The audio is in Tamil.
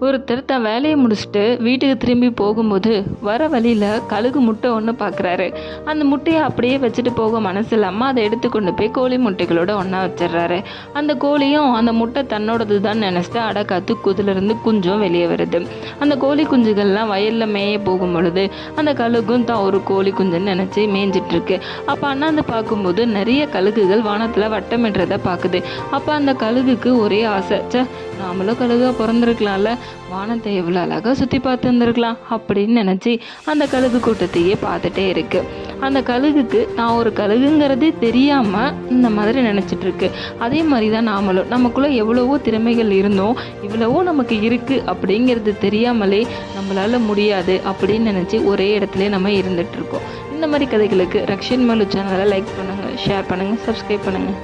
ஒருத்தர் தன் வேலையை முடிச்சுட்டு வீட்டுக்கு திரும்பி போகும்போது வர வழியில் கழுகு முட்டை ஒன்று பார்க்குறாரு. அந்த முட்டையை அப்படியே வச்சுட்டு போக மனசு இல்லாமல் அதை எடுத்துக்கொண்டு போய் கோழி முட்டைகளோட ஒன்றா வச்சிடுறாரு. அந்த கோழியும் அந்த முட்டை தன்னோடது தான் நினச்சிட்டு அடக்காத்து குதிலிருந்து குஞ்சும் வெளியே வருது. அந்த கோழி குஞ்சுகள்லாம் வயலில் மேய போகும் பொழுது அந்த கழுகும் தான் ஒரு கோழி குஞ்சுன்னு நினச்சி மேய்ஞ்சிட்ருக்கு. அப்போ அண்ணாந்து பார்க்கும்போது நிறைய கழுகுகள் வானத்தில் வட்டமிடுறதை பார்க்குது. அப்போ அந்த கழுகுக்கு ஒரே ஆசை, நாமளும் கழுகாக பிறந்திருக்கலாம்ல, வானத்தை எவ்வளோ அழகாக சுற்றி பார்த்து இருந்திருக்கலாம் அப்படின்னு நினச்சி அந்த கழுகு கூட்டத்தையே பார்த்துட்டே இருக்கு. அந்த கழுகுக்கு நான் ஒரு கழுகுங்கிறதே தெரியாமல் இந்த மாதிரி நினச்சிட்டு இருக்கு. அதே மாதிரி தான் நாமளும் நமக்குள்ளே எவ்வளவோ திறமைகள் இருந்தோம், இவ்வளவோ நமக்கு இருக்குது அப்படிங்கிறது தெரியாமலே நம்மளால் முடியாது அப்படின்னு நினச்சி ஒரே இடத்துல நம்ம இருந்துகிட்ருக்கோம். இந்த மாதிரி கதைகளுக்கு ரக்ஷன் மலு சேனலை லைக் பண்ணுங்கள், ஷேர் பண்ணுங்கள், சப்ஸ்கிரைப் பண்ணுங்கள்.